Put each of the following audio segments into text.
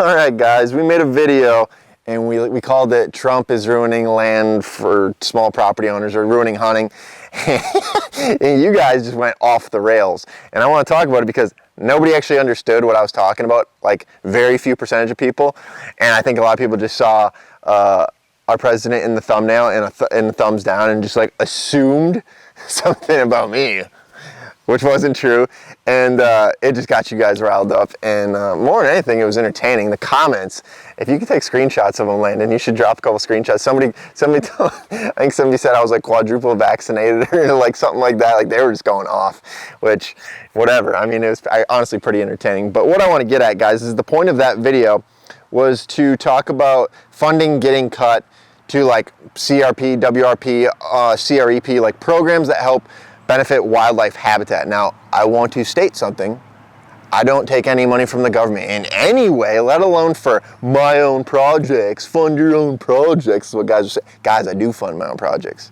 All right, guys, we made a video and we called it Trump is ruining land for small property owners, or ruining hunting. And you guys just went off the rails. And I want to talk about it because nobody actually understood what I was talking about, like very few percentage of people. And I think a lot of people just saw our president in the thumbnail and a thumbs down and just like assumed something about me, which wasn't true, and it just got you guys riled up. And more than anything, it was entertaining. The comments, if you could take screenshots of them, Landon, you should drop a couple screenshots. Somebody told, I think somebody said I was like quadruple vaccinated or like something like that. Like they were just going off, which, whatever. I mean, it was honestly pretty entertaining. But what I want to get at, guys, is the point of that video was to talk about funding getting cut to like CRP, WRP, CREP, like programs that help benefit wildlife habitat. Now, I want to state something. I don't take any money from the government in any way, let alone for my own projects. Fund your own projects is what guys are saying. Guys, I do fund my own projects.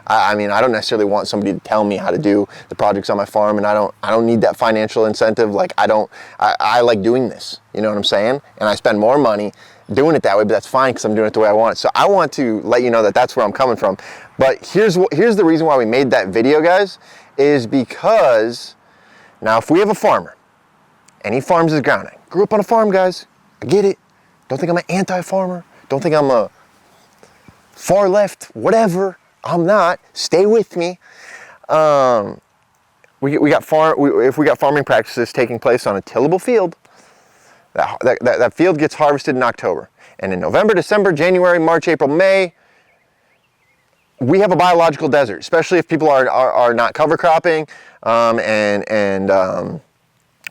I mean, I don't necessarily want somebody to tell me how to do the projects on my farm, and I don't need that financial incentive. Like, I like doing this, you know what I'm saying? And I spend more money doing it that way, but that's fine because I'm doing it the way I want it. So I want to let you know that that's where I'm coming from. But here's the reason why we made that video, guys, is because now if we have a farmer and he farms his ground, I grew up on a farm, guys, I get it. Don't think I'm an anti-farmer. Don't think I'm a far left, whatever. I'm not. Stay with me. If we got farming practices taking place on a tillable field, that field gets harvested in October. And in November, December, January, March, April, May, we have a biological desert, especially if people are not cover cropping and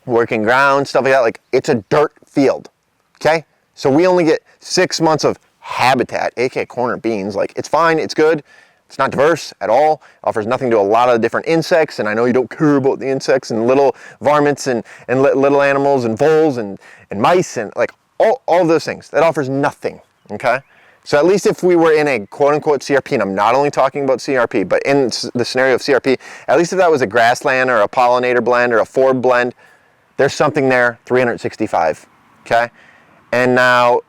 working ground, stuff like that. Like, it's a dirt field, okay? So we only get 6 months of habitat, aka corn or beans. Like, it's fine, it's good. It's not diverse at all. Offers nothing to a lot of different insects, and I know you don't care about the insects and little varmints and little animals and voles and mice and like all those things. That offers nothing, okay? So at least if we were in a quote-unquote CRP, and I'm not only talking about CRP, but in the scenario of CRP, at least if that was a grassland or a pollinator blend or a forb blend, there's something there, 365, okay? And now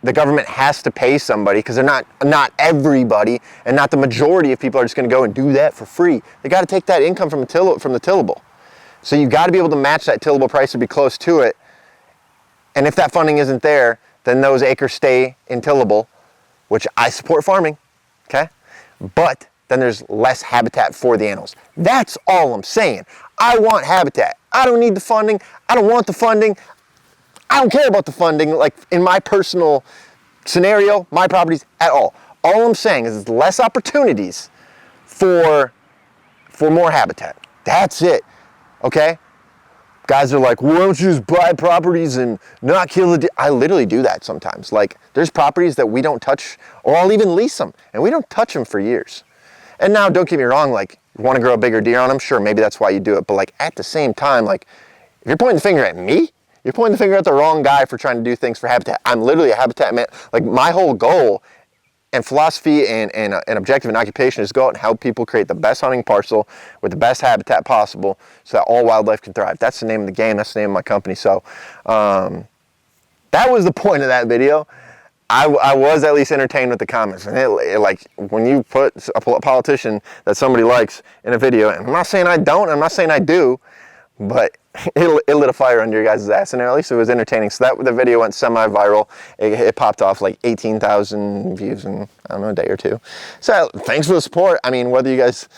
the government has to pay somebody, because they're not everybody, and not the majority of people are just going to go and do that for free. They got to take that income from the tillable. So you got to be able to match that tillable price or be close to it. And if that funding isn't there, then those acres stay in tillable, which I support farming, okay? But then there's less habitat for the animals. That's all I'm saying. I want habitat. I don't need the funding. I don't want the funding. I don't care about the funding, like in my personal scenario, my properties at all. All I'm saying is there's less opportunities for more habitat. That's it, okay? Guys are like, well, why don't you just buy properties and not kill the I literally do that sometimes. Like, there's properties that we don't touch, or I'll even lease them, and we don't touch them for years. And now, don't get me wrong, like, you want to grow a bigger deer on them? Sure, maybe that's why you do it. But like, at the same time, like, if you're pointing the finger at me, you're pointing the finger at the wrong guy for trying to do things for habitat. I'm literally a habitat man. Like, my whole goal and philosophy and objective and occupation is to go out and help people create the best hunting parcel with the best habitat possible so that all wildlife can thrive. That's the name of the game. That's the name of my company. So that was the point of that video. I was at least entertained with the comments. And it like, when you put a politician that somebody likes in a video, and I'm not saying I don't, I'm not saying I do, but it lit a fire under your guys' ass, and at least it was entertaining. So the video went semi-viral. It popped off like 18,000 views in, I don't know, a day or two. So thanks for the support. I mean, whether you guys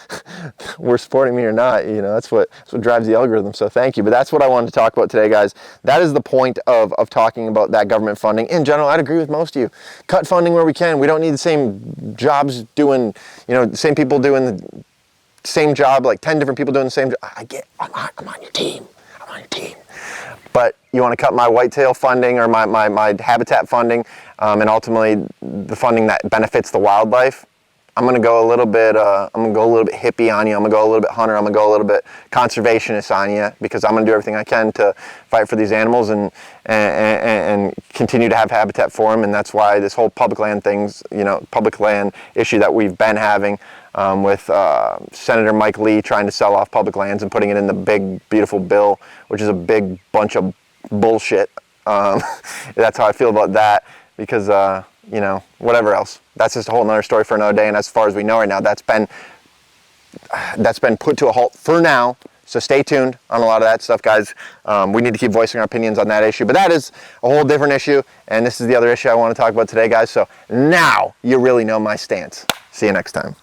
were supporting me or not, you know, that's what drives the algorithm. So thank you. But that's what I wanted to talk about today, guys. That is the point of talking about that government funding. In general, I'd agree with most of you. Cut funding where we can. We don't need the same jobs doing, you know, the same people doing the same job, like 10 different people doing the same job. I'm on your team. On your team. But you want to cut my whitetail funding or my habitat funding, and ultimately the funding that benefits the wildlife, I'm gonna go a little bit hippie on you. I'm gonna go a little bit hunter. I'm gonna go a little bit conservationist on you, because I'm gonna do everything I can to fight for these animals and continue to have habitat for them. And that's why this whole public land public land issue that we've been having with Senator Mike Lee trying to sell off public lands and putting it in the big, beautiful bill, which is a big bunch of bullshit. That's how I feel about that, because you know, whatever else, that's just a whole nother story for another day. And as far as we know right now, that's been put to a halt for now. So stay tuned on a lot of that stuff, guys. We need to keep voicing our opinions on that issue, but that is a whole different issue. And this is the other issue I want to talk about today, guys. So now you really know my stance. See you next time.